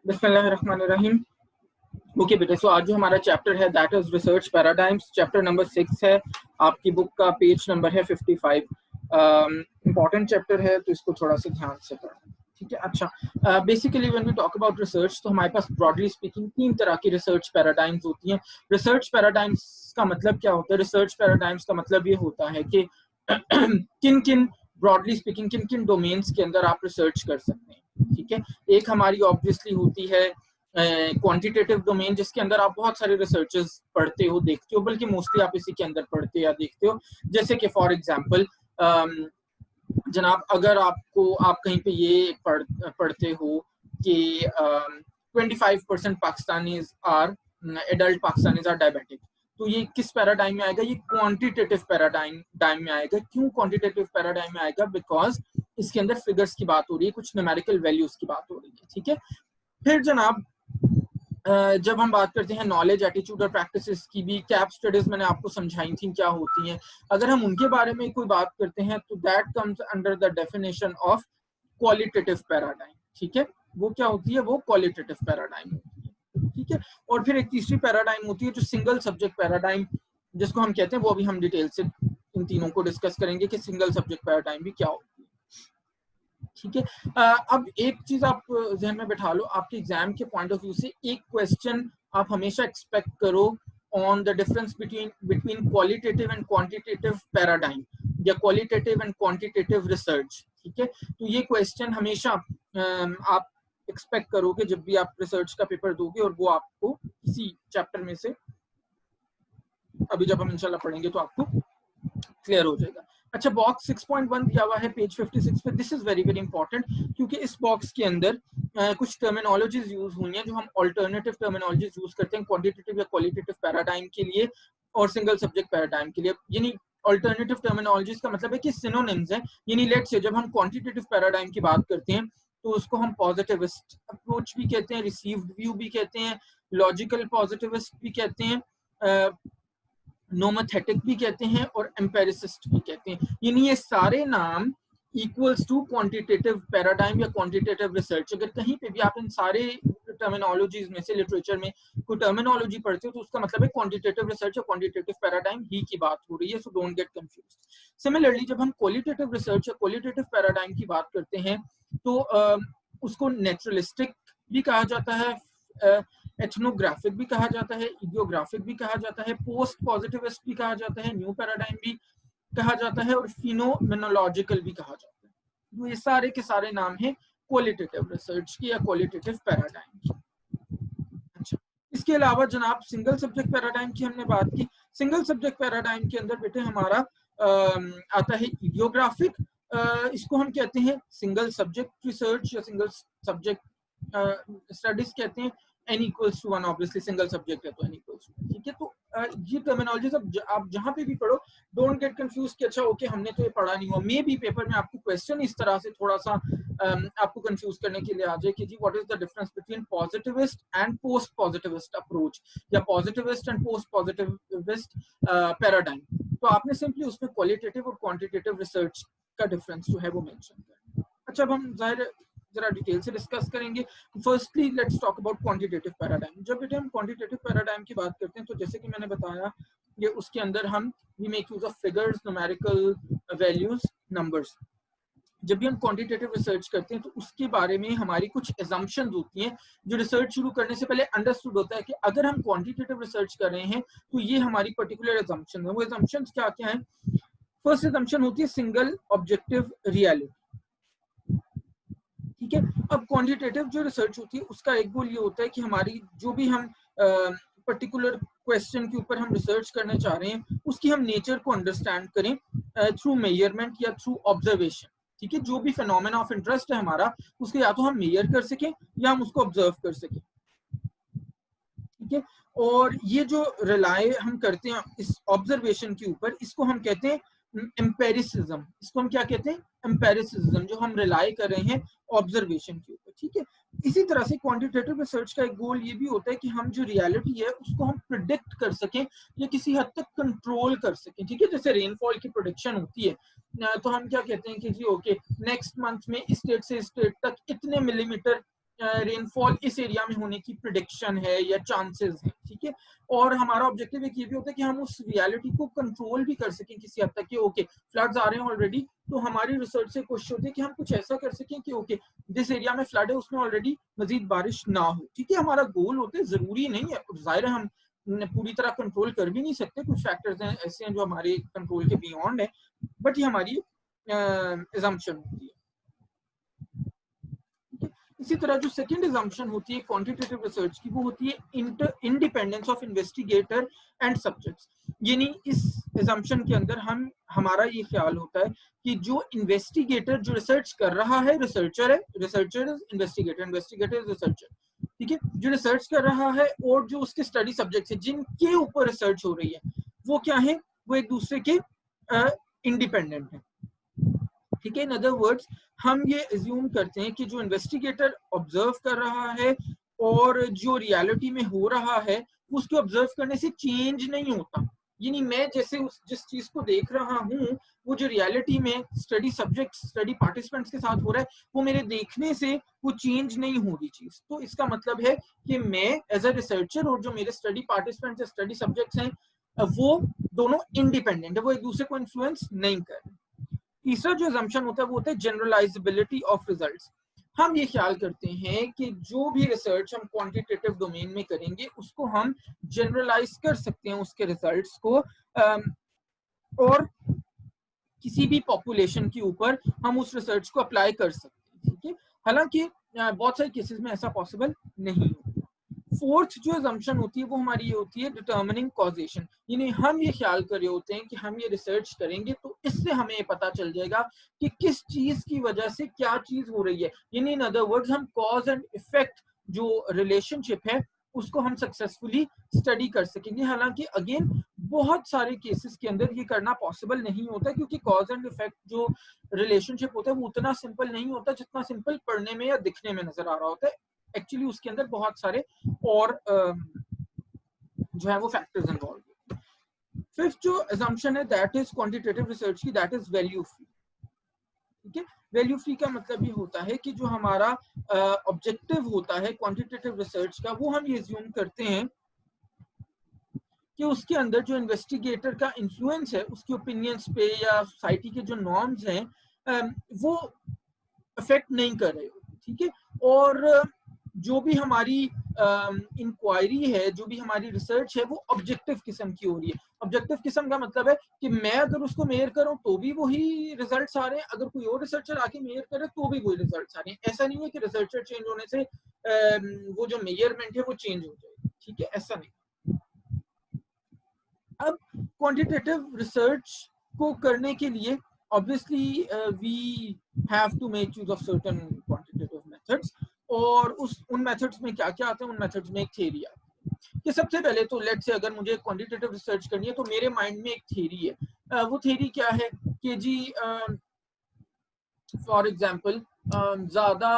बिस्मिल्लाहिर्रहमानिर्रहीम। ओके बेटे, सो आज जो हमारा चैप्टर है that is research paradigms, chapter number 6 है। आपकी बुक का पेज नंबर है 55। इंपॉर्टेंट चैप्टर है तो इसको थोड़ा सा ध्यान से पढ़ना, ठीक है। अच्छा, basically when we talk about research तो हमारे पास ब्रॉडली स्पीकिंग 3 तरह की रिसर्च पैराडाइम्स होती हैं। रिसर्च पैराडाइम्स का मतलब क्या होता है? रिसर्च पैराडाइम्स का मतलब ये होता है कि किन किन ब्रॉडली स्पीकिंग किन किन डोमेन्स के अंदर आप रिसर्च कर सकते हैं, ठीक है। एक हमारी ऑब्वियसली होती है क्वांटिटेटिव डोमेन, जिसके अंदर आप बहुत सारे रिसर्चेस पढ़ते हो, देखते हो, बल्कि मोस्टली आप इसी के अंदर पढ़ते या देखते हो। जैसे कि फॉर एग्जांपल जनाब, अगर आप कहीं पे ये पढ़ते हो कि 25% Pakistanis are adult Pakistanis are diabetic, तो ये किस पैराडाइम में आएगा? ये क्वांटिटेटिव पैराडाइम में आएगा। क्यों क्वांटिटेटिव पैराडाइम में आएगा? बिकॉज इसके अंदर फिगर्स की बात हो रही है, कुछ न्यूमेरिकल वैल्यूज की बात हो रही है, ठीक है। फिर जनाब, जब हम बात करते हैं नॉलेज, एटीट्यूड और प्रैक्टिसेस की, भी कैप स्टडीज मैंने आपको समझाई थी क्या होती हैं। अगर हम उनके बारे में कोई बात करते हैं तो that comes under the definition of qualitative paradigm, ठीक है। वो क्या होती है? वो क्वालिटेटिव पैराडाइम होती है, ठीक है। और फिर एक तीसरी पैराडाइम होती है जो सिंगल सब्जेक्ट पैराडाइम, जिसको हम कहते हैं, वो अभी हम डिटेल से इन तीनों को डिस्कस करेंगे कि सिंगल सब्जेक्ट पैराडाइम भी क्या होती है, ठीक है। अब एक चीज आप जहन में बैठा लो, आपके एग्जाम के पॉइंट ऑफ व्यू से एक क्वेश्चन आप हमेशा एक्सपेक्ट करो on the difference between qualitative and quantitative paradigm या क्वालिटेटिव एंड क्वांटिटेटिव रिसर्च, ठीक है। तो ये क्वेश्चन हमेशा आप एक्सपेक्ट करोगे जब भी आप रिसर्च का पेपर दोगे, और वो आपको किसी चैप्टर में से अभी जब हम इंशाल्लाह पढ़ेंगे तो आपको क्लियर हो जाएगा। अच्छा, बॉक्स 6.1 दिया हुआ है पेज 56 पे। This is very very important, क्योंकि इस बॉक्स के अंदर कुछ टर्मिनोलॉजीज यूज हुई हैं जो हम अल्टरनेटिव टर्मिनोलॉजीज यूज करते हैं क्वांटिटेटिव या क्वालिटेटिव पैराडाइम के लिए और सिंगल सब्जेक्ट पैराडाइम के लिए। यानी अल्टरनेटिव टर्मिनोलॉजीज का मतलब है कि सिनोनिम्स हैं। यानी लेट्स से जब हम क्वांटिटेटिव पैराडाइम की बात करते हैं तो उसको हम पॉजिटिविस्ट अप्रोच भी कहते हैं, रिसीव्ड व्यू भी कहते हैं, लॉजिकल पॉजिटिविस्ट भी कहते हैं, नोमोथेटिक भी कहते हैं और एम्पेरिसिस्ट भी कहते हैं। यानी ये सारे नाम इक्वल्स टू क्वांटिटेटिव पैराडाइम या क्वांटिटेटिव रिसर्च। अगर कहीं पे भी आप इन सारे टर्मिनोलॉजीज में से लिटरेचर में कोई टर्मिनोलॉजी पढ़ते हो तो उसका मतलब है क्वांटिटेटिव रिसर्च और क्वांटिटेटिव पैराडाइम ही की बात हो रही है, so don't get confused. Similarly जब हम क्वालिटेटिव रिसर्च या क्वालिटेटिव पैराडाइम की बात करते हैं तो उसको नेचुरलिस्टिक भी कहा जाता है, एथनोग्राफिक भी कहा जाता है, इडियोग्राफिक भी कहा जाता है, पोस्ट पॉजिटिविस्ट भी कहा जाता है, न्यू पैराडाइम भी कहा जाता है और फिनोमेनोलॉजिकल भी कहा जाता है। तो ये सारे के सारे नाम हैं क्वालिटेटिव रिसर्च की या क्वालिटेटिव पैराडाइम की। अच्छा, इसके अलावा जनाब सिंगल सब्जेक्ट पैराडाइम की हमने बात की। सिंगल सब्जेक्ट पैराडाइम के अंदर बेटे हमारा आता है इडियोग्राफिक। इसको हम कहते हैं सिंगल सब्जेक्ट रिसर्च या सिंगल सब्जेक्ट स्टडीज कहते हैं। n equals to 1, obviously single subject है तो n equals to 1, ठीक है। तो ये टर्मिनोलॉजीज आप जहां पे भी पढ़ो डोंट गेट कंफ्यूज कि अच्छा ओके हमने तो ये पढ़ा नहीं हुआ। मे बी पेपर में आपको क्वेश्चन इस तरह से थोड़ा सा आपको कंफ्यूज करने के लिए आ जाए कि जी what is the difference between positivist and post positivist approach या positivist and post positivist paradigm. तो आपने सिंपली उसमें क्वालिटेटिव और क्वांटिटेटिव रिसर्च का डिफरेंस जो है वो मेंशन करना। अच्छा, अब हम जाहिर जरा डिटेल से डिस्कस करेंगे। Firstly let's talk about quantitative paradigm. जब बेटे हम क्वांटिटेटिव पैराडाइम की बात करते हैं तो जैसे कि मैंने बताया ये उसके अंदर हम we make use of figures, numerical values, numbers. जब भी हम क्वांटिटेटिव रिसर्च करते हैं तो उसके बारे में हमारी कुछ एजम्पशंस होती हैं जो रिसर्च शुरू करने से पहले अंडरस्टूड होता है कि अगर हम क्वांटिटेटिव रिसर्च कर रहे हैं तो ये हमारी पर्टिकुलर एजम्पशन है। वो एजम्पशंस क्या क्या हैं? फर्स्ट एजम्पशन होती है सिंगल ऑब्जेक्टिव रियलिटी, ठीक है। अब क्वांटिटेटिव जो रिसर्च होती है उसका एक गोल ये होता है कि हमारी जो भी हम पर्टिकुलर क्वेश्चन के ऊपर हम रिसर्च करना चाह रहे हैं उसकी हम नेचर को अंडरस्टैंड करें थ्रू मेजरमेंट या थ्रू ऑब्जर्वेशन, ठीक है। जो भी फिनोमेना ऑफ इंटरेस्ट है हमारा उसके या तो हम मेजर कर सकें या हम उसको ऑब्जर्व कर सकें, ठीक है। और ये जो रिलाय हम करते हैं इस ऑब्जर्वेशन के ऊपर, इसको हम कहते हैं एम्पेरिसिज्म। इसको हम क्या कहते हैं? एम्पेरिसिज्म, जो हम रिलाई कर रहे हैं ऑब्जर्वेशन के ऊपर, ठीक है। इसी तरह से क्वांटिटेटिव रिसर्च का एक गोल ये भी होता है कि हम जो रियलिटी है उसको हम प्रिडिक्ट कर सकें या किसी हद तक कंट्रोल कर सकें, ठीक है। जैसे रेनफॉल की प्रोडिक्शन होती है तो हम क्या कहते हैं कि जी ओके नेक्स्ट मंथ में इस स्टेट से इस स्टेट तक इतने मिलीमीटर रेनफॉल इस एरिया में होने की प्रिडिक्शन है या चांसेस है, ठीक है। और हमारा ऑब्जेक्टिव एक ये भी होता है कि हम उस रियलिटी को कंट्रोल भी कर सकें किसी हद तक कि ओके फ्लड्स आ रहे हैं ऑलरेडी, तो हमारी रिसर्च से कोशिश होती है कि हम कुछ ऐसा कर सकें कि ओके जिस एरिया में फ्लड है उसमें ऑलरेडी मजीद बारिश ना हो, ठीक है। हमारा गोल होता है, जरूरी नहीं है, जाहिर है हम पूरी तरह कंट्रोल कर भी नहीं सकते, कुछ फैक्टर्स हैं ऐसे हैं जो हमारे कंट्रोल के बियॉन्ड है, बट ये हमारी assumption होती है। इसी तरह जो सेकंड assumption होती है क्वांटिटेटिव रिसर्च की, वो होती है independence of investigator and subjects. यानी इस assumption के अंदर हमारा ये ख्याल होता है कि जो इन्वेस्टिगेटर जो रिसर्च कर रहा है, रिसर्चर है, researcher is investigator, investigator is researcher, ठीक है। जो रिसर्च कर रहा है और जो उसके स्टडी सब्जेक्ट्स है जिनके ऊपर रिसर्च हो रही है, वो क्या है, वो एक दूसरे के इंडिपेंडेंट है, ठीक है। इन अदर वर्ड्स हम ये एज्यूम करते हैं कि जो इन्वेस्टिगेटर ऑब्जर्व कर रहा है और जो रियलिटी में हो रहा है उसको ऑब्जर्व करने से चेंज नहीं होता। यानी मैं जैसे जिस चीज को देख रहा हूँ, वो जो रियलिटी में स्टडी सब्जेक्ट स्टडी पार्टिसिपेंट्स के साथ हो रहा है, वो मेरे देखने से वो चेंज नहीं हो रही चीज। तो इसका मतलब है कि मैं एज अ रिसर्चर और जो मेरे स्टडी पार्टिसिपेंट्स स्टडी सब्जेक्ट्स हैं, वो दोनों इंडिपेंडेंट है, वो एक दूसरे को इन्फ्लुएंस नहीं कर रहे। तीसरा जो assumption होता है वो होता है जनरलाइजेबिलिटी ऑफ रिजल्ट्स। हम ये ख्याल करते हैं कि जो भी रिसर्च हम क्वांटिटेटिव डोमेन में करेंगे उसको हम जनरलाइज कर सकते हैं उसके रिजल्ट्स को, और किसी भी पॉपुलेशन के ऊपर हम उस रिसर्च को अप्लाई कर सकते हैं, ठीक है। हालांकि बहुत सारे केसेस में ऐसा पॉसिबल नहीं होता। फोर्थ जो assumption होती है वो हमारी ये होती है डिटर्मिनिंग कॉजेशन। यानी हम ये ख्याल कर रहे होते हैं कि हम ये रिसर्च करेंगे तो इससे हमें ये पता चल जाएगा कि किस चीज की वजह से क्या चीज हो रही है। यानी इन अदर वर्ड्स हम कॉज एंड इफेक्ट जो रिलेशनशिप है उसको हम सक्सेसफुली स्टडी कर सकेंगे। हालांकि अगेन बहुत सारे केसेस के अंदर ये करना पॉसिबल नहीं होता, क्योंकि कॉज एंड इफेक्ट जो रिलेशनशिप होता है वो उतना सिंपल नहीं होता जितना सिंपल पढ़ने में या दिखने में नजर आ रहा होता है। एक्चुअली उसके अंदर बहुत सारे और जो है वो फैक्टर्स इन्वॉल्व है। फिफ्थ जो assumption है दैट इज क्वांटिटेटिव रिसर्च की, दैट इज वैल्यू फ्री, ठीक है। वैल्यू फ्री का मतलब ये होता है कि जो हमारा ऑब्जेक्टिव होता है क्वांटिटेटिव रिसर्च का, वो हम ये अज्यूम करते हैं कि उसके अंदर जो इन्वेस्टिगेटर का इन्फ्लुएंस है उसके ओपिनियंस पे या सोसाइटी के जो नॉर्म्स हैं वो अफेक्ट नहीं कर रहे हो, ठीक है। और जो भी हमारी इंक्वायरी है, जो भी हमारी रिसर्च है, वो ऑब्जेक्टिव किस्म की हो रही है। ऑब्जेक्टिव किस्म का मतलब है कि मैं अगर उसको मेयर करूं तो भी वही रिजल्ट्स आ रहे हैं, अगर कोई और रिसर्चर आके मेयर करे तो भी वही रिजल्ट्स आ रहे हैं। ऐसा नहीं है कि रिसर्चर चेंज होने से वो जो मेयरमेंट है वो चेंज हो जाएगी, ठीक है, ऐसा नहीं। अब क्वांटिटेटिव रिसर्च को करने के लिए obviously we have to make use of certain quantitative methods, और उन मेथड्स में क्या क्या आते हैं, उन मेथड्स में एक थ्योरी आती है कि सबसे पहले तो लेट्स से अगर मुझे क्वांटिटेटिव रिसर्च करनी है तो मेरे माइंड में एक थ्योरी है। वो थ्योरी क्या है कि जी फॉर एग्जांपल ज्यादा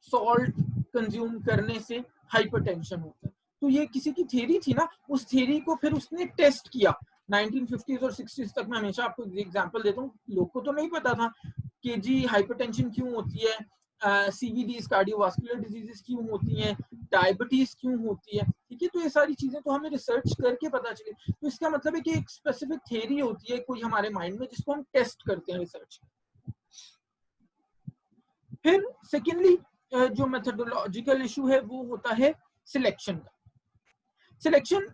सॉल्ट कंज्यूम करने से हाइपरटेंशन होता है। तो ये किसी की थ्योरी थी ना, उस थ्योरी को फिर उसने टेस्ट किया 1950s और 60s तक। मैं हमेशा आपको एग्जांपल देता हूँ, लोग को तो नहीं पता था कि जी हाइपरटेंशन क्यों होती है, सीवीडीज कार्डियोवास्कुलर डिजीजेस क्यों होती हैं, डायबिटीज क्यों होती है, ठीक है। तो ये सारी चीजें तो हमें रिसर्च करके पता चली। तो इसका मतलब है कि एक स्पेसिफिक थ्योरी होती है कोई हमारे माइंड में जिसको हम टेस्ट करते हैं रिसर्च। फिर सेकेंडली जो मेथोडोलॉजिकल इशू है वो होता है सिलेक्शन का। सिलेक्शन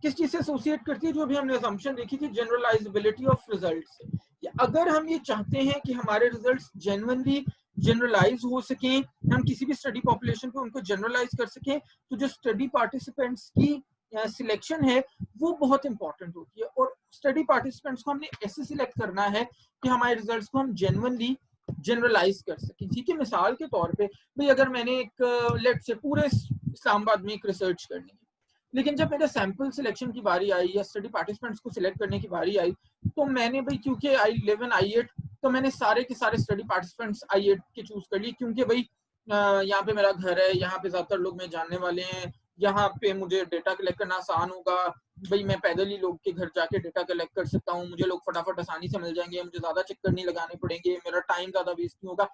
किस चीज से एसोसिएट करती है, जो भी हमने असम्पशन देखी थी जनरलाइजेबिलिटी ऑफ रिजल्ट्स से। अगर हम ये चाहते हैं कि हमारे रिजल्ट्स जेन्युइनली जनरलाइज हो सकें, हम किसी भी स्टडी पॉपुलेशन पे उनको जनरलाइज कर सकें, तो जो स्टडी पार्टिसिपेंट्स की सिलेक्शन है वो बहुत इंपॉर्टेंट होती है। और स्टडी पार्टिसिपेंट्स को हमने ऐसे सिलेक्ट करना है कि हमारे रिजल्ट्स को हम जेन्युइनली जनरलाइज कर सकें, ठीक है। मिसाल के तौर पे भाई अगर मैंने एक लेट से पूरे इस्लामाबाद में एक रिसर्च करनी है, लेकिन जब मेरे सैंपल सिलेक्शन की बारी आई या स्टडी पार्टिसिपेंट्स को सिलेक्ट करने की बारी आई, तो मैंने भाई क्योंकि आई लिव इन I8, तो मैंने सारे के सारे स्टडी पार्टिसिपेंट्स I8 के चूज कर लिए, क्योंकि भाई यहाँ पे मेरा घर है, यहाँ पे ज्यादातर लोग मेरे जानने वाले हैं, यहाँ पे मुझे डेटा कलेक्ट करना आसान होगा, भाई मैं पैदल ही लोग के घर जाके डेटा कलेक्ट कर सकता हूँ, मुझे लोग फटाफट आसानी से मिल जाएंगे, मुझे ज्यादा चक्कर नहीं लगाने पड़ेंगे, मेरा टाइम ज्यादा वेस्ट नहीं होगा,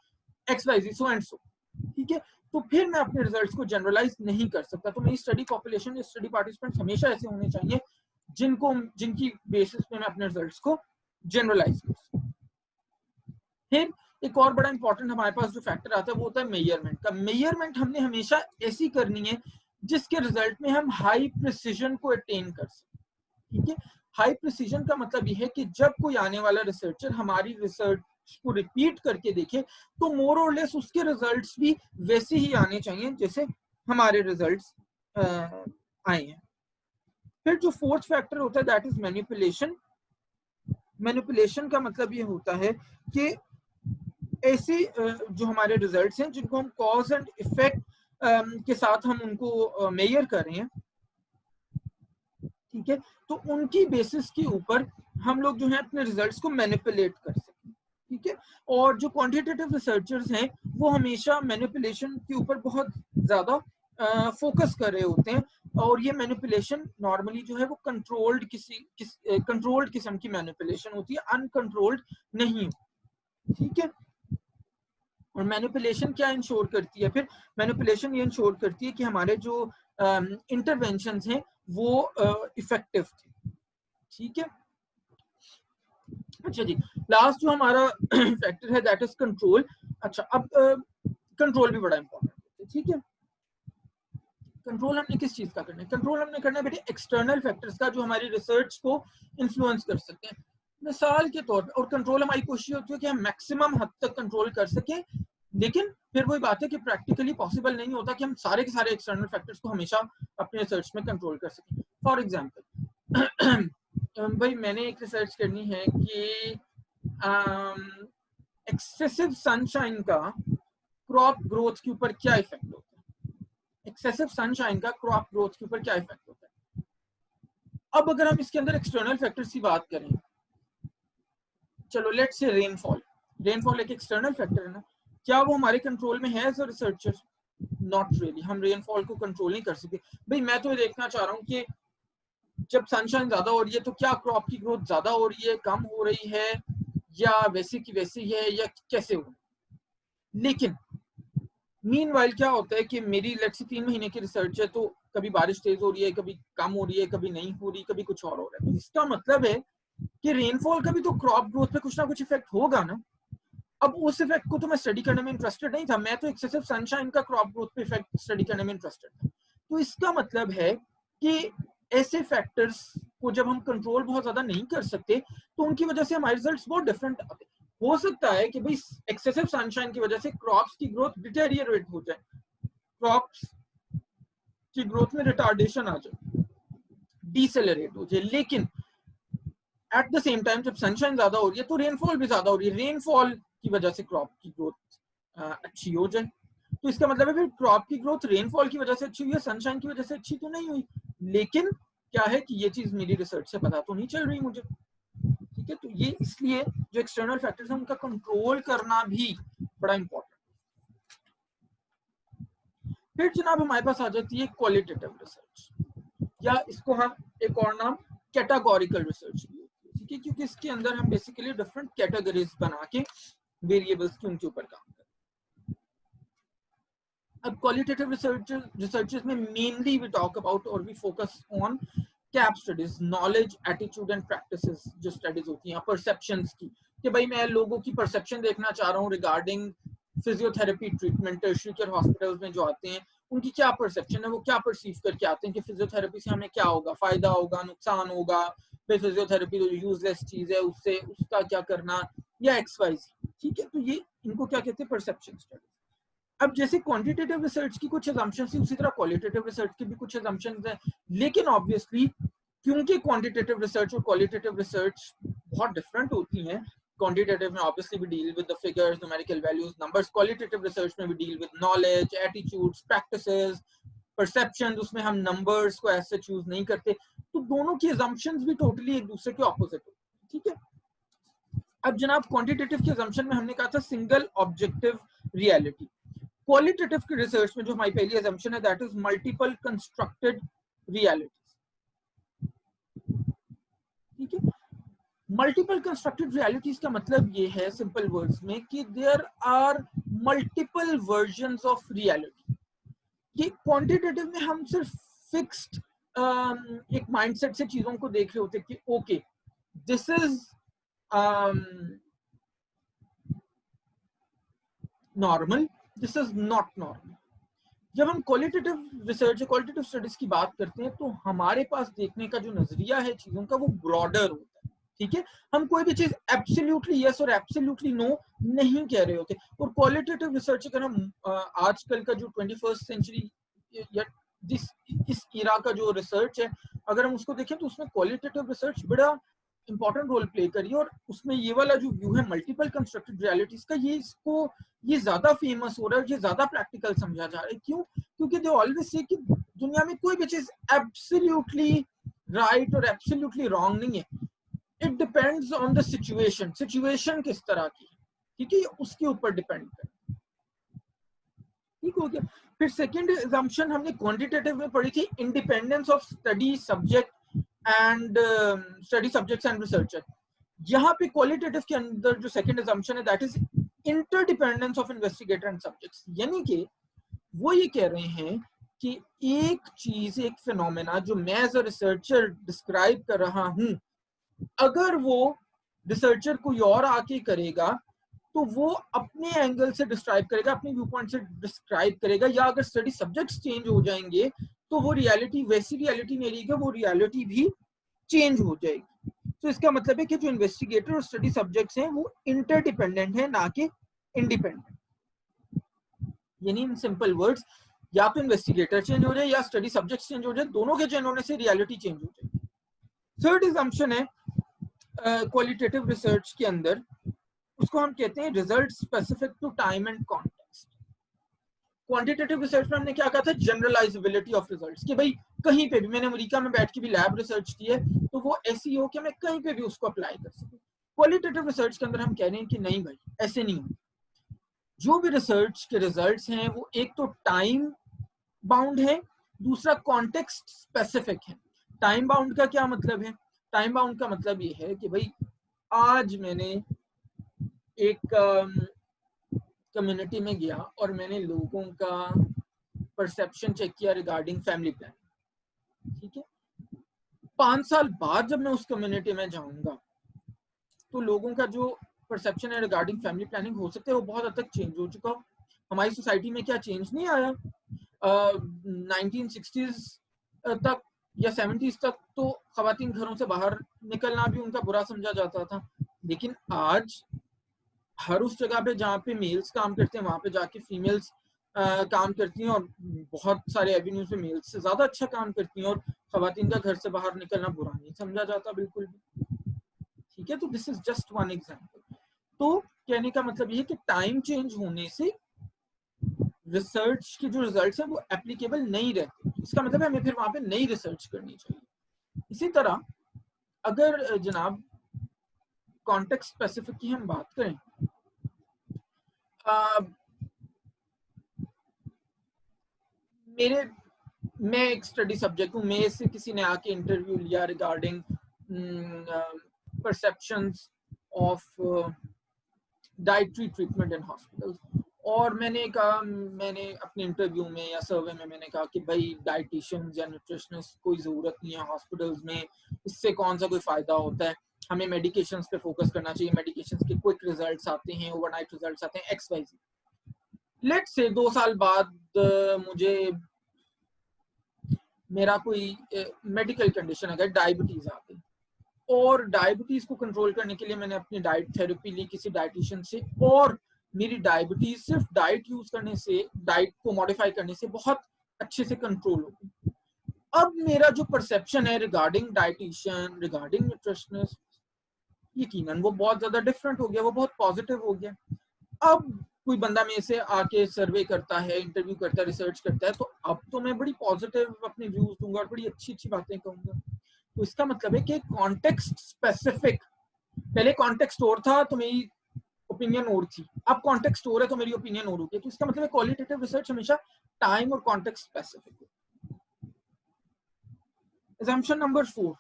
XYZ सो एंड सो। ठीक है, तो फिर मैं अपने रिजल्ट्स को जनरलाइज नहीं कर सकता। तो मेरी स्टडी पॉपुलेशन, स्टडी पार्टिसिपेंट्स हमेशा ऐसे होने चाहिए जिनकी बेसिस पे मैं अपने रिजल्ट्स को जनरलाइज कर सकूं। फिर एक और बड़ा इंपॉर्टेंट हमारे पास जो फैक्टर आता है वो होता है मेजरमेंट का। मेजरमेंट हमने हमेशा ऐसी करनी है जिसके रिजल्ट में हम हाई प्रिसीजन को अटेन कर सकें। ठीक है, हाई प्रिसीजन का मतलब यह है कि जब कोई आने वाला रिसर्चर हमारी रिसर्च को रिपीट करके देखे तो मोर और लेस उसके रिजल्ट्स भी वैसे ही आने चाहिए जैसे हमारे रिजल्ट्स आए हैं। फिर जो फोर्थ फैक्टर होता है दैट इज मैनिपुलेशन। मैनिपुलेशन का मतलब ये होता है कि ऐसे जो हमारे रिजल्ट्स हैं जिनको हम कॉज एंड इफेक्ट के साथ हम उनको मेजर कर रहे हैं, ठीक है, तो उनकी बेसिस के ऊपर हम लोग जो है अपने रिजल्ट्स को मैनिपुलेट कर सकें। ठीक है, और जो क्वांटिटेटिव रिसर्चर्स हैं वो हमेशा मैनिपुलेशन के ऊपर बहुत ज्यादा फोकस कर रहे होते हैं, और ये मैनिपुलेशन नॉर्मली जो है वो कंट्रोल्ड कंट्रोल्ड किस्म की मैनिपुलेशन होती है, अनकंट्रोल्ड नहीं। ठीक है, और मैनिपुलेशन क्या इंश्योर करती है? फिर मैनिपुलेशन ये इंश्योर करती है कि हमारे जो इंटरवेंशंस हैं वो इफेक्टिव थे। ठीक है, अच्छा जी, लास्ट जो हमारा फैक्टर है दैट इज कंट्रोल। अच्छा, अब कंट्रोल भी बड़ा इंपॉर्टेंट है। ठीक है, कंट्रोल हमने किस चीज का करना है? कंट्रोल हमने करना है बेटे एक्सटर्नल फैक्टर्स का जो हमारी रिसर्च को इन्फ्लुएंस कर सकते हैं। मिसाल के तौर पर, और कंट्रोल हमारी कोशिश होती है कि हम मैक्सिमम हद तक कंट्रोल कर सकें, लेकिन फिर वही बात है कि प्रैक्टिकली पॉसिबल नहीं होता कि हम सारे के सारे एक्सटर्नल फैक्टर्स को हमेशा अपने रिसर्च में कंट्रोल कर सकें। फॉर एग्जांपल भाई मैंने एक रिसर्च करनी है कि एक्सेसिव सनशाइन का क्रॉप ग्रोथ के ऊपर क्या इफेक्ट होता है। एक्सेसिव सनशाइन का क्रॉप ग्रोथ के ऊपर क्या इफेक्ट होता है। अब अगर हम इसके अंदर एक्सटर्नल फैक्टर्स की बात करें, चलो लेट्स से रेनफॉल। रेनफॉल एक एक्सटर्नल फैक्टर है ना, क्या वो हमारे कंट्रोल में है as a researcher? Not really, हम रेनफॉल को कंट्रोल नहीं कर सकते। भाई मैं तो ये देखना चाह रहा हूँ कि जब सनशाइन ज्यादा हो रही है तो क्या क्रॉप की ग्रोथ ज्यादा हो रही है, कम हो रही है, या वैसे की वैसे ही है, या कैसे हो रही है। लेकिन मीनवाइल क्या होता है कि मेरी लेट्स से 3 महीने की रिसर्च है, तो कभी बारिश तेज हो रही है, कभी कम हो रही है, कभी नहीं हो रही, कभी कुछ और हो रहा है। तो इसका मतलब है कि रेनफॉल का भी तो क्रॉप ग्रोथ पे कुछ ना कुछ इफेक्ट होगा ना। अब उस इफेक्ट को तो मैं स्टडी करने में इंटरेस्टेड नहीं था, मैं तो एक्सेसिव सनशाइन का क्रॉप ग्रोथ पे इफेक्ट स्टडी करने में इंटरेस्टेड था। तो इसका मतलब है कि ऐसे फैक्टर्स को जब हम कंट्रोल बहुत ज्यादा नहीं कर सकते तो उनकी वजह से हमारे रिजल्ट्स बहुत डिफरेंट आते। हो सकता है कि भाई एक्सेसिव सनशाइन की वजह से क्रॉप्स की ग्रोथ डिटेरियरेट हो जाए, क्रॉप्स की ग्रोथ में रिटार्डेशन आ जाए, डिसेलरेट हो जाए, लेकिन एट द सेम टाइम जब सनशाइन ज्यादा हो रही है तो रेनफॉल भी ज्यादा हो रही है, रेनफॉल की वजह से क्रॉप की ग्रोथ अच्छी हो जाए। तो इसका मतलब है फिर क्रॉप की ग्रोथ रेनफॉल की वजह से अच्छी हुई है, सनशाइन की वजह से अच्छी तो नहीं हुई। लेकिन क्या है कि ये चीज मेरी रिसर्च से पता तो नहीं चल रही मुझे। ठीक है, तो ये इसलिए जो एक्सटर्नल फैक्टर्स हैं उनका कंट्रोल करना भी बड़ा इंपॉर्टेंट। फिर जनाब हमारे पास आ जाती है क्वालिटेटिव रिसर्च, या इसको हम एक और नाम कैटेगोरिकल रिसर्च भी होती है। ठीक है, क्योंकि इसके अंदर हम बेसिकली डिफरेंट कैटेगरीज बना के वेरिएबल्स के उनके ऊपर काम करते हैं। अब क्वालिटेटिव रिसर्चेस में मेनली वी टॉक अबाउट और we focus on KAP studies, knowledge, attitude and practices जो स्टडीज होती हैं परसेप्शंस की, कि भाई मैं लोगों की परसेप्शन देखना चाह रहा हूँ regarding physiotherapy treatment. Tertiary care hospitals में जो आते हैं उनकी क्या परसेप्शन है, वो क्या परसीव करके आते हैं कि फिजियोथेरेपी से हमें क्या होगा, फायदा होगा, नुकसान होगा, भाई फिजियोथेरेपी तो यूजलेस चीज है, उससे उसका क्या करना, या XYZ। ठीक है, तो ये इनको क्या कहते हैं, परसेप्शन स्टडीज। अब जैसे क्वांटिटेटिव रिसर्च की कुछ assumptions थी, उसी तरह क्वालिटेटिव रिसर्च की भी कुछ assumptions हैं, लेकिन ऑब्वियसली क्योंकि क्वांटिटेटिव रिसर्च और क्वालिटेटिव रिसर्च बहुत डिफरेंट होती हैं, क्वांटिटेटिव में obviously we deal with the figures, numerical values, numbers, qualitative research में we deal with knowledge, attitudes, practices, perceptions, उसमें हम नंबर्स को ऐसे चूज नहीं करते, तो दोनों की assumptions भी टोटली एक दूसरे के ऑपोजिट होती है। ठीक है, अब जनाब क्वांटिटेटिव की assumption में हमने कहा था सिंगल ऑब्जेक्टिव रियलिटी। क्वालिटेटिव की रिसर्च में जो हमारी पहली assumption है that is multiple constructed realities. ठीक है, मल्टीपल कंस्ट्रक्टेड रियलिटीज का मतलब ये है सिंपल वर्ड्स में कि there are multiple versions of reality. ये क्वांटिटेटिव में हम सिर्फ फिक्स्ड एक माइंडसेट से चीजों को देख रहे होते कि okay this is normal, this is not normal. जब हम क्वालिटेटिव रिसर्च या क्वालिटेटिव स्टडीज की बात करते हैं तो हमारे पास देखने का जो नजरिया है चीजों का वो ब्रॉडर होता है, ठीक है। हम कोई भी चीज एब्सोल्युटली यस और एब्सोल्युटली नो नहीं कह रहे होते। और क्वालिटेटिव रिसर्च अगर हम आजकल का जो 21st सेंचुरी या इस इरा का जो रिसर्च है अगर हम उसको देखें तो उसमें क्वालिटेटिव रिसर्च बड़ा इंपॉर्टेंट रोल प्ले करी है। और उसमें ये वाला जो व्यू है मल्टीपल कंस्ट्रक्टेड रियलिटीज का, ये ज्यादा फेमस हो रहा है, ये ज्यादा प्रैक्टिकल समझा जा रहा है। क्यों? क्योंकि दे ऑलवेज से कि दुनिया में कोई भी चीज एब्सोल्युटली राइट और एब्सोल्युटली रॉन्ग नहीं है। It depends on the situation, situation किस तरह की है, ठीक है, उसके ऊपर डिपेंड करता है। ठीक हो गया। फिर सेकंड assumption हमने क्वांटिटेटिव में पढ़ी थी, independence of study subject and study subjects and researcher. यहाँ पे क्वालिटेटिव के अंदर जो सेकंड assumption है that is interdependence of investigator and subjects. यानी कि वो ये कह रहे हैं कि एक चीज, एक फिनोमेना जो मैं एज अ रिसर्चर डिस्क्राइब कर रहा हूं, अगर वो रिसर्चर कोई और आके करेगा तो वो अपने एंगल से डिस्क्राइब करेगा, अपने व्यू पॉइंट से डिस्क्राइब करेगा, या अगर स्टडी सब्जेक्ट्स चेंज हो जाएंगे तो वो रियलिटी वैसी रियलिटी नहीं रहेगी, वो रियलिटी भी चेंज हो जाएगी। तो इसका मतलब है कि जो इन्वेस्टिगेटर और स्टडी सब्जेक्ट्स हैं वो इंटरडिपेंडेंट है, ना कि इंडिपेंडेंट। यानी इन सिंपल वर्ड्स, या तो इन्वेस्टिगेटर चेंज हो जाए या स्टडी सब्जेक्ट्स चेंज हो जाए, दोनों के चेंज होने से रियलिटी चेंज हो जाएगी। थर्ड assumption है क्वालिटेटिव रिसर्च के अंदर, उसको हम कहते हैं result specific to time and context. Quantitative research में हमने क्या कहा था, जनरलाइजेबिलिटी ऑफ रिजल्ट्स, कि भाई कहीं पे भी, मैंने अमेरिका में बैठ के भी लैब रिसर्च की है तो वो ऐसी हो कि मैं कहीं पे भी उसको अप्लाई कर सकूं। क्वालिटेटिव रिसर्च के अंदर हम कह रहे हैं कि नहीं भाई, ऐसे नहीं हो। जो भी रिसर्च के रिजल्ट्स हैं वो एक तो टाइम बाउंड है, दूसरा कॉन्टेक्स्ट स्पेसिफिक है। टाइम बाउंड का क्या मतलब है? टाइम बाउंड का मतलब ये है कि भाई आज मैंने एक कम्युनिटी में गया और मैंने लोगों का परसेप्शन चेक किया रिगार्डिंग फैमिली प्लानिंग, ठीक है। 5 साल बाद जब मैं उस कम्युनिटी में जाऊंगा तो लोगों का जो परसेप्शन है रिगार्डिंग फैमिली प्लानिंग हो सकता है वो बहुत हद तक चेंज हो चुका हो। हमारी सोसाइटी में क्या चेंज नहीं आया? 1960s तक या 70s तक तो खवातीन घरों से बाहर निकलना भी उनका बुरा समझा जाता था, लेकिन आज हर उस जगह पे जहाँ पे मेल्स काम करते हैं वहां पे जाके फीमेल्स काम करती हैं, और बहुत सारे एवेन्यूज पे मेल्स से ज्यादा अच्छा काम करती हैं, और खवातीन का घर से बाहर निकलना बुरा नहीं समझा जाता बिल्कुल भी, ठीक है। तो this is just one example. तो कहने का मतलब ये है कि टाइम चेंज होने से रिसर्च के जो रिजल्ट्स हैं वो एप्लीकेबल नहीं रहते। इसका मतलब है हमें फिर वहां पे नई रिसर्च करनी चाहिए। इसी तरह अगर जनाब कॉन्टेक्स्ट स्पेसिफिक की हम बात करें, मैं एक स्टडी सब्जेक्ट हूँ, मेरे से किसी ने आके इंटरव्यू लिया regarding perceptions of dietary treatment in hospitals, और मैंने अपने इंटरव्यू में या सर्वे में मैंने कहा कि भाई डाइटिशियंस या न्यूट्रिशनिस्ट कोई ज़रूरत नहीं है हॉस्पिटल्स में, इससे कौन सा कोई फ़ायदा होता है, हमें मेडिकेशंस पे फोकस करना चाहिए, मेडिकेशंस के क्विक रिजल्ट्स आते हैं, ओवरनाइट रिजल्ट्स आते हैं, x Y Z. Let's say 2 साल बाद मुझे मेरा कोई मेडिकल कंडीशन अगर डायबिटीज आ गई, और डायबिटीज को कंट्रोल करने के लिए मैंने अपनी डाइट थेरेपी ली किसी डाइटिशियन से, और मेरी डायबिटीज सिर्फ डाइट यूज करने से, डाइट को मॉडिफाई करने से बहुत अच्छे से कंट्रोल हो गई। अब मेरा जो परसेप्शन है रिगार्डिंग डाइटिशियन, रिगार्डिंग न्यूट्रिशनिस्ट, यकीनन वो बहुत ज्यादा डिफरेंट हो गया, वो बहुत पॉजिटिव हो गया। अब कोई बंदा मेरे से आके सर्वे करता है, इंटरव्यू करता है, रिसर्च करता है, तो अब तो मैं बड़ी पॉजिटिव अपने व्यूज दूंगा और बड़ी अच्छी अच्छी बातें कहूंगा। तो इसका मतलब है कि कॉन्टेक्स्ट स्पेसिफिक, पहले कॉन्टेक्स्ट और था तो मेरी ओपिनियन और थी, अब कॉन्टेक्स्ट और है तो मेरी ओपिनियन और होगी। तो इसका मतलब है क्वालिटेटिव रिसर्च हमेशा टाइम और कॉन्टेक्स्ट स्पेसिफिक है। assumption नंबर 4,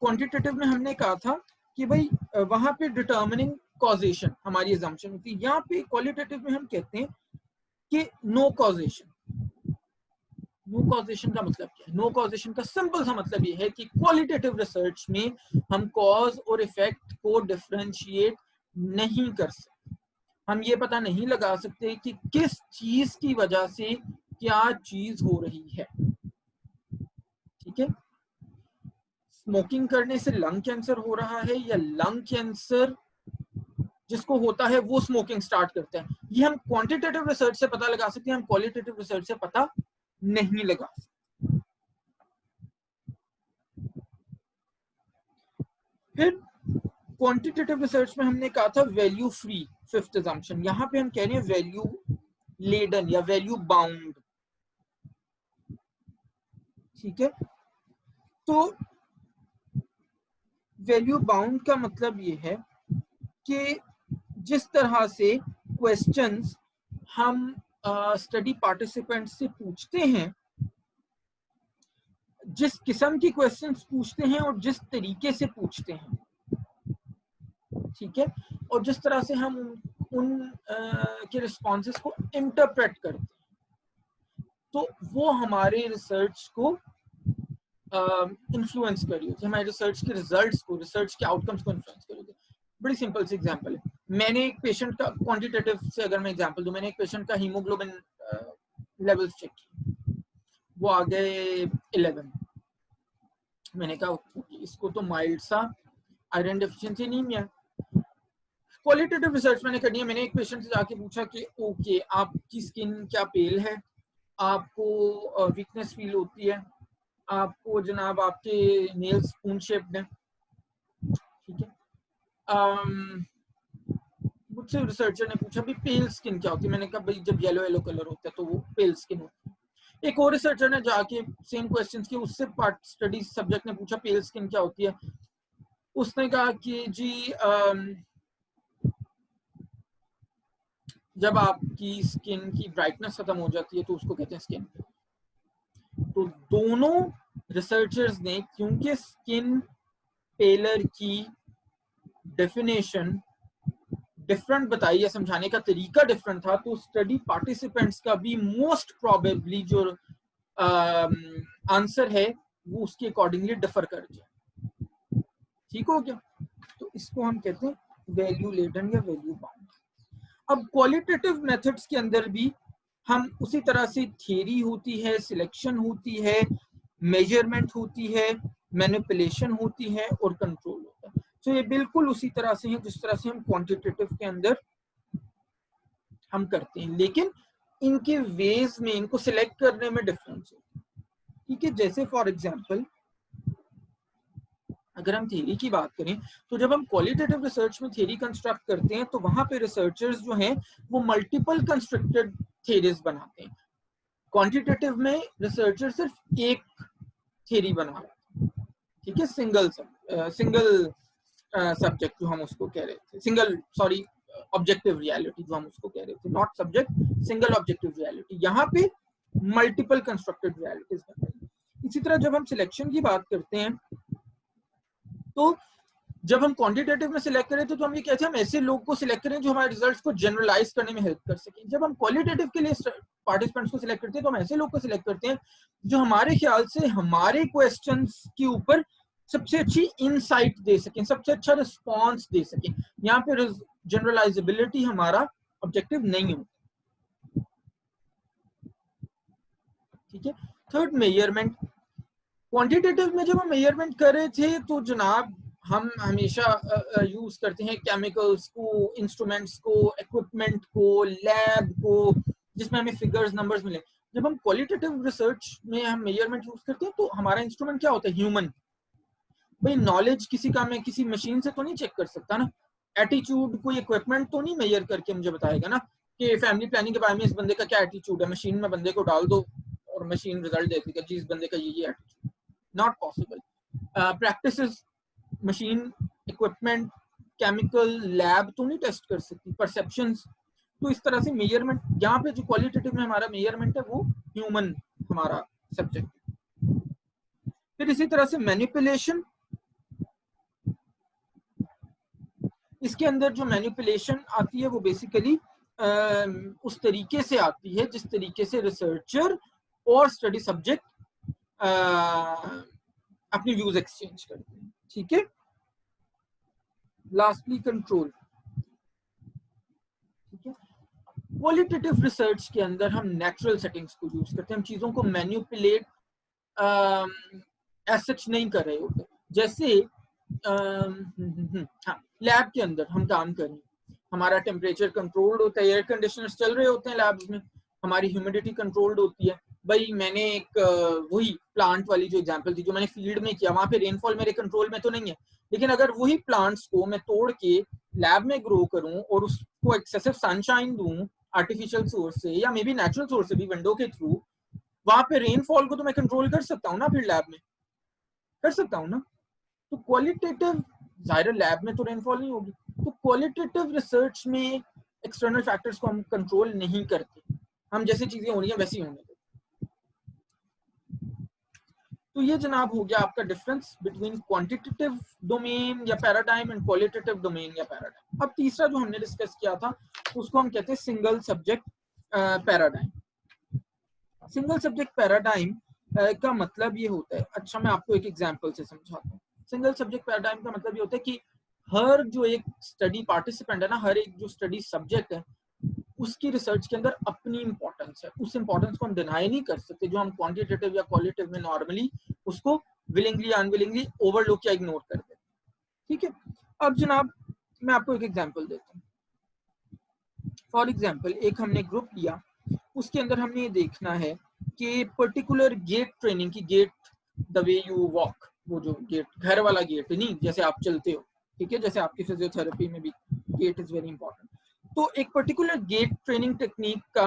क्वांटिटेटिव में हमने कहा था कि भाई वहां पे डिटर्मिनिंग कॉजेशन हमारी अजम्पशन होती है। यहाँ पे क्वालिटेटिव में हम कहते हैं कि नो कॉजेशन। नो कॉजेशन का मतलब क्या है? नो कॉजेशन का सिंपल सा मतलब ये है कि क्वालिटेटिव रिसर्च में हम कॉज और इफेक्ट को डिफरेंशिएट नहीं कर सकते। हम ये पता नहीं लगा सकते कि किस चीज की वजह से क्या चीज हो रही है। ठीक है, स्मोकिंग करने से लंग कैंसर हो रहा है या लंग कैंसर जिसको होता है वो स्मोकिंग स्टार्ट करता है, ये हम क्वांटिटेटिव रिसर्च से पता लगा सकते हैं, हम क्वालिटेटिव रिसर्च से पता नहीं लगा सकते। फिर क्वांटिटेटिव रिसर्च में हमने कहा था वैल्यू फ्री, फिफ्थ अजम्पशन। यहां पे हम कह रहे हैं वैल्यू लेडन या वैल्यू बाउंड। ठीक है, तो वैल्यू बाउंड का मतलब ये है कि जिस तरह से क्वेश्चंस हम स्टडी पार्टिसिपेंट से पूछते हैं, जिस किस्म की क्वेश्चंस पूछते हैं और जिस तरीके से पूछते हैं, ठीक है, और जिस तरह से हम उन के रिस्पॉन्सेस को इंटरप्रेट करते हैं, तो वो हमारे रिसर्च को इन्फ्लुएंस कर रही होती है, हमारे रिसर्च के रिजल्ट्स को, रिसर्च के आउटकम्स को इन्फ्लुएंस कर रही होती है। बड़ी सिंपल सी एग्जांपल है, मैंने एक पेशेंट का क्वांटिटेटिव से अगर मैं एग्जांपल दूं, मैंने एक पेशेंट का हीमोग्लोबिन लेवल्स चेक किए, वो आ गए 11। मैंने कहा इसको तो माइल्ड सा iron deficiency anaemia. Qualitative research मैंने करनी है, मैंने एक पेशेंट से जाके पूछा कि ओके आपकी स्किन क्या पेल है, आपको वीकनेस फील होती है, आपको जनाब आपके नेल्स स्पून शेप्ड हैं। ठीक है, मुझसे रिसर्चर ने पूछा भी पेल स्किन क्या होती है, मैंने कहा भाई जब येलो येलो कलर होता है तो वो पेल स्किन होती है। एक और रिसर्चर ने जाके सेम क्वेश्चंस किए, उससे पार्ट स्टडी सब्जेक्ट ने पूछा पेल स्किन क्या होती है, उसने कहा कि जी जब आपकी स्किन की ब्राइटनेस खत्म हो जाती है तो उसको कहते हैं स्किन। तो दोनों रिसर्चर्स ने, क्योंकि स्किन पेलर की डेफिनेशन डिफरेंट बताई है, समझाने का तरीका डिफरेंट था, तो स्टडी पार्टिसिपेंट्स का भी मोस्ट प्रोबेबली जो आंसर है वो उसके अकॉर्डिंगली डिफर कर जाए। ठीक हो गया, तो इसको हम कहते हैं वैल्यू लेडन या वैल्यू बाउंड। अब क्वालिटेटिव मेथड्स के अंदर भी हम उसी तरह से थियरी होती है, सिलेक्शन होती है, मेजरमेंट होती है, मैनिपुलेशन होती है और कंट्रोल होता है। तो ये बिल्कुल उसी तरह से है जिस तरह से हम क्वांटिटेटिव के अंदर हम करते हैं, लेकिन इनके वेज में, इनको सिलेक्ट करने में डिफरेंस होता है। ठीक है, जैसे फॉर एग्जांपल अगर हम थ्योरी की बात करें, तो जब हम क्वालिटेटिव रिसर्च में थ्योरी कंस्ट्रक्ट करते हैं तो वहां पे रिसर्चर्स जो हैं वो मल्टीपल कंस्ट्रक्टेड थ्योरीज बनाते हैं। क्वांटिटेटिव में रिसर्चर सिर्फ एक थ्योरी बना रहा है। ठीक है, सिंगल सब्जेक्ट जो हम उसको कह रहे थे, सिंगल ऑब्जेक्टिव रियलिटी जो हम उसको कह रहे थे, not subject, single objective reality. यहाँ पे मल्टीपल कंस्ट्रक्टेड रियलिटीज बन रही है। इसी तरह जब हम सिलेक्शन की बात करते हैं, तो जब हम क्वांटिटेटिव में सिलेक्ट करें तो हम ये कहते हैं हम ऐसे लोग को सिलेक्ट करें जो हमारे रिजल्ट्स को जनरलाइज करने में हेल्प कर सकें। जब हम क्वालिटेटिव के लिए पार्टिसिपेंट्स को सिलेक्ट करते हैं तो हम ऐसे लोग को सिलेक्ट करते हैं जो हमारे ख्याल से हमारे क्वेश्चंस के ऊपर सबसे अच्छी इनसाइट दे सकें, सबसे अच्छा रिस्पॉन्स दे सकें। यहाँ पे जनरलाइजेबिलिटी हमारा ऑब्जेक्टिव नहीं होता। ठीक है, थर्ड मेजरमेंट। क्वांटिटेटिव में जब हम मेजरमेंट कर रहे थे तो जनाब हम हमेशा यूज करते हैं केमिकल्स को, इंस्ट्रूमेंट्स को, इक्विपमेंट को, लैब को, जिसमें हमें फिगर्स, नंबर्स मिले। जब हम क्वालिटेटिव रिसर्च में हम मेजरमेंट यूज करते हैं तो हमारा इंस्ट्रूमेंट क्या होता है? ह्यूमन। भाई नॉलेज किसी का मैं किसी मशीन से तो नहीं चेक कर सकता ना, एटीट्यूड कोई इक्विपमेंट तो नहीं मेजर करके मुझे बताएगा ना कि फैमिली प्लानिंग के बारे में इस बंदे का क्या एटीट्यूड है। मशीन में बंदे को डाल दो और मशीन रिजल्ट देती है जी इस बंदे का ये attitude. Not possible. Practices machine, equipment, chemical, lab तो नहीं टेस्ट कर सकती। परसेप्शंस। तो इस तरह से मेजरमेंट, यहाँ पे जो क्वालिटेटिव में हमारा मेजरमेंट है वो ह्यूमन हमारा सब्जेक्ट। फिर इसी तरह से मैनिपुलेशन। इसके अंदर जो मैनिपुलेशन आती है वो बेसिकली उस तरीके से आती है जिस तरीके से रिसर्चर और स्टडी सब्जेक्ट अपनी व्यूज एक्सचेंज करते हैं, ठीक है। लास्टली कंट्रोल, ठीक है। क्वालिटेटिव रिसर्च के अंदर हम नेचुरल सेटिंग्स को यूज करते हैं, हम चीजों को मैनिपुलेट एज सच नहीं कर रहे होते। जैसे हाँ, लैब के अंदर हम काम कर रहे हैं, हमारा टेम्परेचर कंट्रोल्ड होता है, एयर कंडीशनर्स चल रहे होते हैं लैब्स में, हमारी ह्यूमिडिटी कंट्रोल्ड होती है। भाई मैंने एक वही प्लांट वाली जो एग्जांपल थी जो मैंने फील्ड में किया, वहां पे रेनफॉल मेरे कंट्रोल में तो नहीं है, लेकिन अगर वही प्लांट्स को मैं तोड़ के लैब में ग्रो करूं और उसको एक्सेसिव सनशाइन दूं आर्टिफिशियल सोर्स से या मे बी नेचुरल सोर्स से भी, विंडो के थ्रू, वहां पे रेनफॉल को तो मैं कंट्रोल कर सकता हूँ ना, फिर लैब में कर सकता हूँ ना। तो क्वालिटेटिव, जाहिर लैब में तो रेनफॉल नहीं होगी, तो क्वालिटेटिव रिसर्च में एक्सटर्नल फैक्टर्स को हम कंट्रोल नहीं करते, हम जैसी चीजें होनी है वैसी होने देते। तो ये जनाब हो गया आपका डिफरेंस बिटवीन क्वांटिटेटिव डोमेन या पैराडाइम एंड क्वालिटेटिव डोमेन या पैराडाइम। अब तीसरा जो हमने डिस्कस किया था उसको हम कहते हैं single subject paradigm. Single subject paradigm का मतलब ये होता है, अच्छा मैं आपको एक एग्जांपल से समझाता हूँ। सिंगल सब्जेक्ट पैराडाइम का मतलब ये होता है कि हर जो एक स्टडी पार्टिसिपेंट है ना, हर एक जो स्टडी सब्जेक्ट है, उसकी रिसर्च के अंदर अपनी इंपॉर्टेंस है, उस इंपॉर्टेंस को हम डिनाई नहीं कर सकते, जो हम क्वांटिटेटिव या क्वालिटेटिव में नॉर्मली उसको विलिंगली अनविलिंगली ओवरलुक या इग्नोर करते हैं, ठीक है। अब जनाब मैं आपको एक एग्जांपल देता हूँ। फॉर एग्जांपल एक हमने ग्रुप लिया, उसके अंदर हमने ये देखना है कि पर्टिकुलर गेट ट्रेनिंग की, get the way you walk, वो जो गेट, घर वाला गेट नहीं, जैसे आप चलते हो, ठीक है, जैसे आपकी फिजियोथेरेपी में भी गेट इज वेरी इंपॉर्टेंट। तो एक पर्टिकुलर गेट ट्रेनिंग टेक्निक का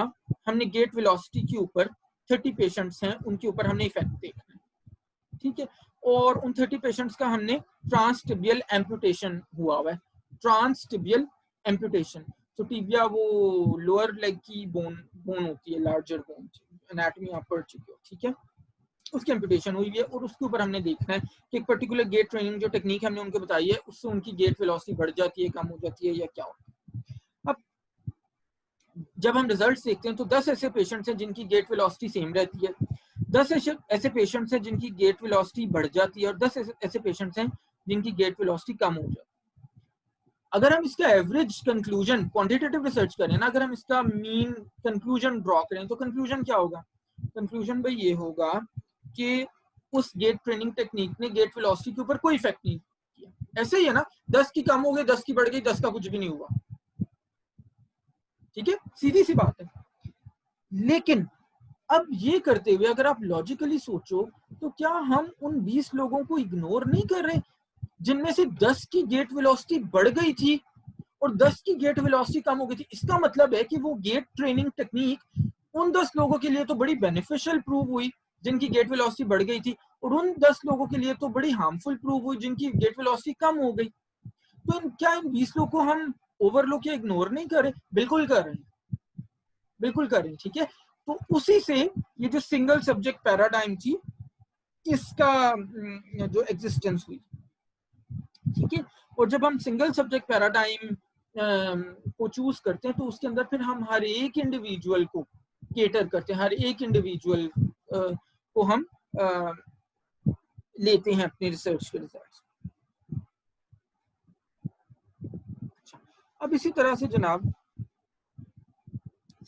हमने गेट वेलोसिटी के ऊपर 30 पेशेंट्स हैं, उनके ऊपर हमने इफेक्ट देखना है, ठीक है। और उन 30 पेशेंट्स का हमने ट्रांसटिबियल एम्पुटेशन हुआ है, ट्रांसटिबियल एम्पुटेशन। तो टिबिया वो लोअर लेग की बोन होती है, लार्जर बोन, एनाटॉमी आप पढ़ चुके हो, ठीक है, उसकी एम्पुटेशन हुई है। और उसके ऊपर हमने देखना है कि एक पर्टिकुलर गेट ट्रेनिंग जो टेक्निक हमने उनको बताई है उससे उनकी गेट वेलोसिटी बढ़ जाती है, कम हो जाती है, या क्या होता है। अब जब हम रिजल्ट देखते हैं तो 10 ऐसे पेशेंट्स हैं जिनकी गेट वेलोसिटी सेम रहती है, 10 ऐसे पेशेंट्स हैं जिनकी गेट वेलोसिटी बढ़ जाती है, और 10 ऐसे पेशेंट्स हैं जिनकी गेट वेलोसिटी कम हो जाती है। अगर हम इसका एवरेज कंक्लूजन क्वांटिटेटिव रिसर्च करें ना, अगर हम इसका मीन कंक्लूजन ड्रॉ करें तो कंक्लूजन क्या होगा? कंक्लूजन भाई ये होगा कि उस गेट ट्रेनिंग टेक्निक ने गेट वेलोसिटी के ऊपर कोई इफेक्ट नहीं किया। ऐसे ही है ना, 10 की कम हो गई, 10 की बढ़ गई, 10 का कुछ भी नहीं हुआ, ठीक है, सीधी सी बात है। लेकिन अब ये करते हुए अगर आप लॉजिकली सोचो तो क्या हम उन 20 लोगों को इग्नोर नहीं कर रहे जिनमें से 10 की गेट वेलोसिटी बढ़ गई थी और 10 की गेट वेलोसिटी कम हो गई थी? इसका मतलब है कि वो गेट ट्रेनिंग टेक्निक उन 10 लोगों के लिए तो बड़ी बेनिफिशियल प्रूव हुई जिनकी गेट वेलोसिटी बढ़ गई थी, और उन 10 लोगों के लिए तो बड़ी हार्मफुल प्रूव हुई जिनकी गेट वेलोसिटी कम हो गई। तो क्या इन 20 लोगों को हम ओवरलुक या इग्नोर नहीं कर रहे? बिल्कुल कर रहे हैं, बिल्कुल कर रहे हैं, ठीक है। तो उसी से ये जो सिंगल सब्जेक्ट पैराडाइम थी इसका जो एग्जिस्टेंस हुई, ठीक है। और जब हम सिंगल सब्जेक्ट पैराडाइम को चूज करते हैं तो उसके अंदर फिर हम हर एक इंडिविजुअल को केटर करते हैं, हर एक इंडिविजुअल को हम लेते हैं अपनी रिसर्च के रिजल्ट्स। अच्छा, अब इसी तरह से जनाब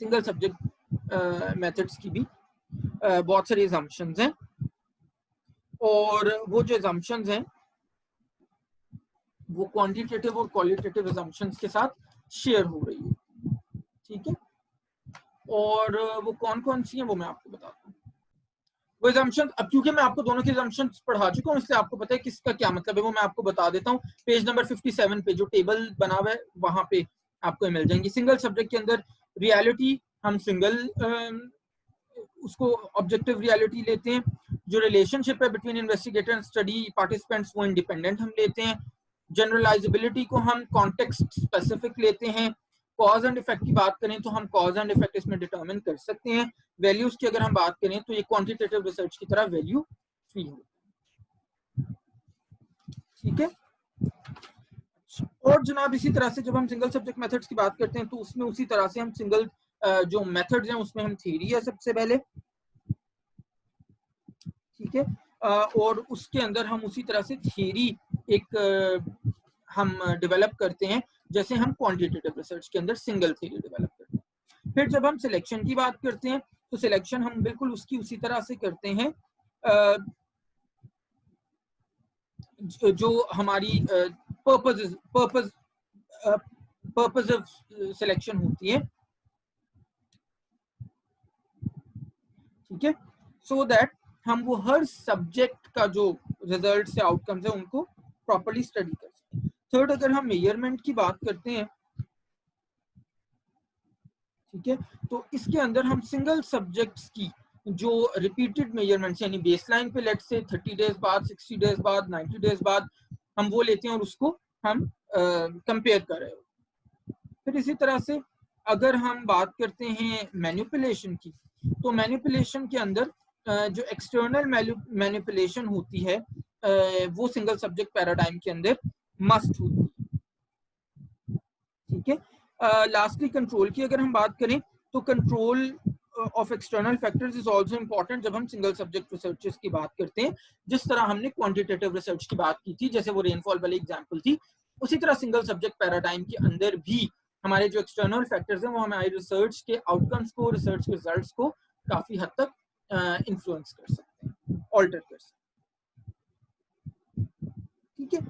सिंगल सब्जेक्ट मेथड्स की भी बहुत सारी assumptions हैं, और वो जो assumptions हैं वो क्वांटिटेटिव और क्वालिटेटिव assumptions के साथ शेयर हो रही है, ठीक है। और वो कौन कौन सी हैं वो मैं आपको बताता हूँ। वो assumptions, अब क्योंकि मैं आपको दोनों के assumptions पढ़ा चुका हूँ इसलिए आपको पता है किसका क्या मतलब है, वो मैं आपको बता देता हूँ। पेज नंबर 57 पे जो टेबल बना हुआ है वहां पे आपको मिल जाएंगी। सिंगल सब्जेक्ट के अंदर रियलिटी हम सिंगल उसको ऑब्जेक्टिव रियलिटी लेते हैं, जो रिलेशनशिप है between investigator and study participants वो इंडिपेंडेंट हम लेते हैं, जनरलाइजेबिलिटी को हम कॉन्टेक्स्ट स्पेसिफिक लेते हैं, कॉज एंड इफेक्ट की बात करें तो हम कॉज एंड इफेक्ट इसमें डिटरमिन कर सकते हैं, वैल्यूज की अगर हम बात करें तो ये क्वांटिटेटिव रिसर्च की तरह वैल्यू फ्री हो, ठीक है। और जनाब इसी तरह से जब हम सिंगल सब्जेक्ट मेथड्स की बात करते हैं तो उसमें उसी तरह से हम सिंगल जो मेथड्स हैं उसमें हम थ्योरी है सबसे पहले, ठीक है, और उसके अंदर हम उसी तरह से थ्योरी एक हम डेवलप करते हैं जैसे हम क्वांटिटेटिव रिसर्च के अंदर सिंगल थ्योरी डेवलप करते हैं। फिर जब हम सिलेक्शन की बात करते हैं तो सिलेक्शन हम बिल्कुल उसकी उसी तरह से करते हैं जो हमारी पर्पस ऑफ सिलेक्शन होती है, ठीक है, सो दैट हम वो हर सब्जेक्ट का जो रिजल्ट से आउटकम्स है उनको प्रॉपर्ली स्टडी कर सकें। थर्ड, अगर हम मेजरमेंट की बात करते हैं, ठीक है, तो इसके अंदर हम सिंगल सब्जेक्ट्स की जो रिपीटेड मेजरमेंट्स यानी बेसलाइन पे लेट से 30 डेज बाद, 60 डेज बाद, 90 डेज बाद हम वो लेते हैं और उसको हम कंपेयर कर रहे हो। फिर इसी तरह से अगर हम बात करते हैं मैनिपुलेशन की, तो मैनिपुलेशन के अंदर जो एक्सटर्नल मैनिपुलेशन होती है वो सिंगल सब्जेक्ट पैराडाइम के अंदर मस्ट होती है, ठीक है। लास्टली कंट्रोल की अगर हम बात करें तो control of external factors is also important जब हम सिंगल सब्जेक्ट रिसर्चेस की बात करते हैं। जिस तरह हमने क्वांटिटेटिव रिसर्च की बात की थी, जैसे वो रेनफॉल वाली एग्जांपल थी, उसी तरह सिंगल सब्जेक्ट पैराडाइम के अंदर भी हमारे जो एक्सटर्नल फैक्टर्स हैं वो हमारे रिसर्च के आउटकम्स को, रिसर्च के रिजल्ट्स को काफी हद तक इन्फ्लुएंस कर सकते हैं, ऑल्टर कर सकते हैं, ठीक है।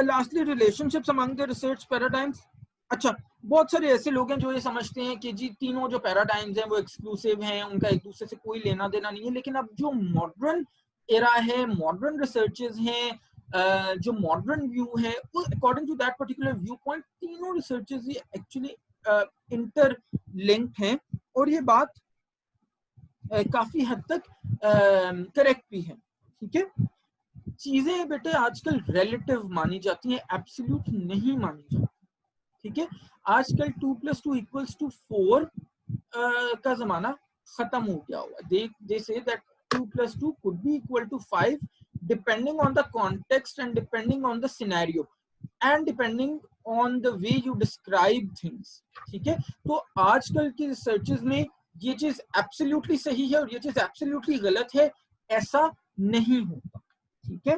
Lastly relationships among the research paradigms. अच्छा, बहुत सारे ऐसे लोग हैं जो ये समझते हैं कि जी तीनों जो पैराडाइम्स हैं वो एक्सक्लूसिव हैं, उनका एक दूसरे से कोई लेना देना नहीं है। लेकिन अब जो मॉडर्न एरा है, मॉडर्न रिसर्चेस हैं, जो मॉडर्न व्यू है, according to that particular viewpoint तीनों रिसर्चेस ये एक्चुअली इंटरलिंक्ड हैं और ये बात काफी हद तक करेक्ट भी है, ठीक है। चीजें बेटे आजकल रिलेटिव मानी जाती हैं, एब्सोल्यूट नहीं मानी जाती, ठीक है। आजकल 2 + 2 = 4 का जमाना खत्म हो गया हुआ। they say that 2 + 2 could be equal to 5 depending on the context and depending on the scenario and depending on the way you describe things, ठीक है। तो आजकल की रिसर्चेस में ये चीज एब्सोल्युटली सही है और ये चीज एब्सोल्युटली गलत है, ऐसा नहीं होता, ठीक है।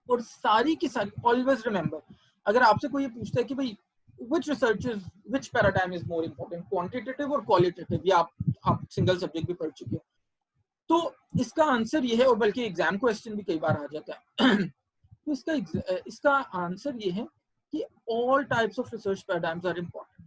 और सारी की सारी ऑलवेज रिमेंबर, अगर आपसे कोई ये पूछता है कि भाई which paradigm is more important, quantitative और qualitative, या आप सिंगल सब्जेक्ट भी पढ़ चुके हो, तो इसका आंसर ये है, और बल्कि एग्जाम क्वेश्चन भी कई बार आ जाता है तो इसका आंसर ये है कि all types of research paradigms are important.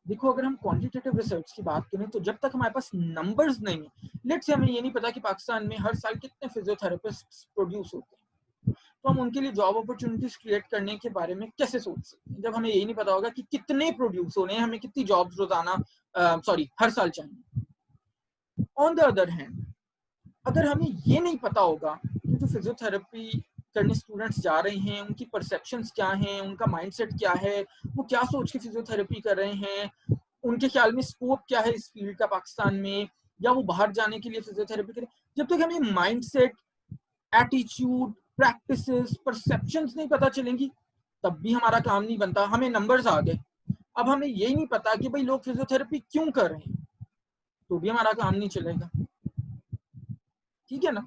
देखो, अगर हम क्वांटिटेटिव रिसर्च की बात करें तो जब तक हमारे पास नंबर्स नहीं है, लेट्स से हमें ये नहीं पता कि पाकिस्तान में हर साल कितने फिजियोथेरेपिस्ट प्रोड्यूस होते हैं, तो हम उनके लिए जॉब अपॉर्चुनिटीज क्रिएट करने के बारे में कैसे सोच सकते हैं जब हमें यही नहीं पता होगा कि कितने प्रोड्यूस होने हैं, हमें कितनी जॉब्स रोजाना हर साल चाहिए। ऑन द अदर हैंड, अगर हमें ये नहीं पता होगा कि जो फिजियोथेरेपी करने स्टूडेंट्स जा रहे हैं उनकी परसेप्शंस क्या हैं, उनका माइंडसेट क्या है, वो क्या सोच के फिजियोथेरेपी कर रहे हैं, उनके ख्याल में स्कोप क्या है इस फील्ड का पाकिस्तान में, या वो बाहर जाने के लिए फिजियोथेरेपी करें, जब तक हमें माइंडसेट, एटीट्यूड, प्रैक्टिसेस, परसेप्शंस नहीं पता चलेंगी तब भी हमारा काम नहीं बनता। हमें नंबर्स आ गए, अब हमें यही नहीं पता कि भाई लोग फिजियोथेरेपी क्यों कर रहे हैं, तो भी हमारा काम नहीं चलेगा, ठीक है ना।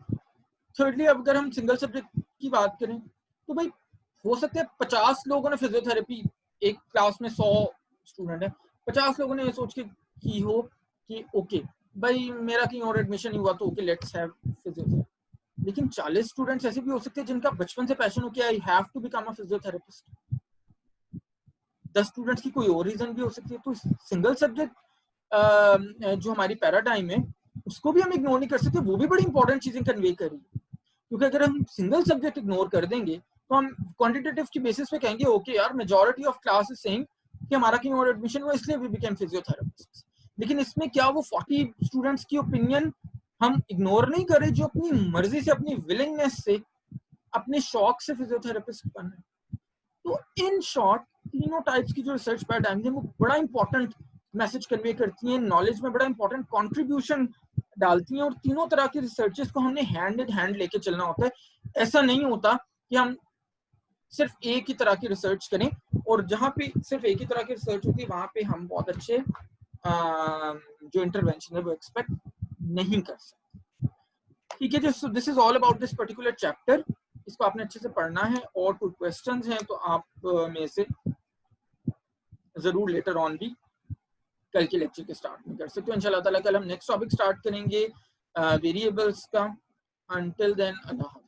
थर्डली, अगर हम सिंगल सब्जेक्ट की बात करें तो भाई हो सकता है 50 लोगों ने फिजियोथेरेपी, एक क्लास में 100 स्टूडेंट है, 50 लोगों ने ये सोच के की हो कि ओके भाई मेरा कहीं और एडमिशन नहीं हुआ तो ओके लेट्स हैव फिजियोथेरेपी, लेकिन 40 स्टूडेंट्स ऐसे भी हो सकते हैं जिनका बचपन से पैशन हो कि I have to become a physiotherapist. 10 students की कोई और रीजन भी हो सकती है। तो सिंगल सब्जेक्ट जो हमारी पैराडाइम है उसको भी हम इग्नोर नहीं कर सकते, वो भी बड़ी इंपॉर्टेंट चीजें कन्वे कर रही है। क्योंकि अगर हम सिंगल सब्जेक्ट इग्नोर कर देंगे तो हम क्वांटिटेटिव की बेसिस पे कहेंगे ओके यार majority of class is saying कि हमारा कहीं और एडमिशन हुआ इसलिए वी बिकेम फिजियोथेरेपिस्ट, लेकिन इसमें क्या वो 40 स्टूडेंट्स की ओपिनियन हम इग्नोर नहीं कर रहे जो अपनी मर्जी से, अपनी विलिंगनेस से, अपने शौक से फिजियोथेरेपिस्ट बन रहे। तो इन शॉर्ट तीनों टाइप्स की जो रिसर्च पैराडाइम है वो बड़ा इंपॉर्टेंट मैसेज कन्वे करती हैं, नॉलेज में बड़ा इंपॉर्टेंट कंट्रीब्यूशन डालती हैं, और तीनों तरह के रिसर्चेस को हमने हैंड इन हैंड लेके चलना होता है। ऐसा नहीं होता कि हम सिर्फ एक ही तरह की रिसर्च करें, और जहाँ पे सिर्फ एक ही तरह की रिसर्च होती है वहाँ पे हम बहुत अच्छे जो इंटरवेंशन है वो एक्सपेक्ट नहीं कर सकते। ठीक है जी, this is all about this particular chapter. इसको आपने अच्छे से पढ़ना है, और कोई क्वेश्चंस हैं तो आप में से जरूर लेटर ऑन भी कल के लेक्चर के स्टार्ट में कर सकते हो इंशाल्लाह ताला। कल हम नेक्स्ट टॉपिक स्टार्ट करेंगे वेरिएबल्स का। अंटिल देन अल्लाह।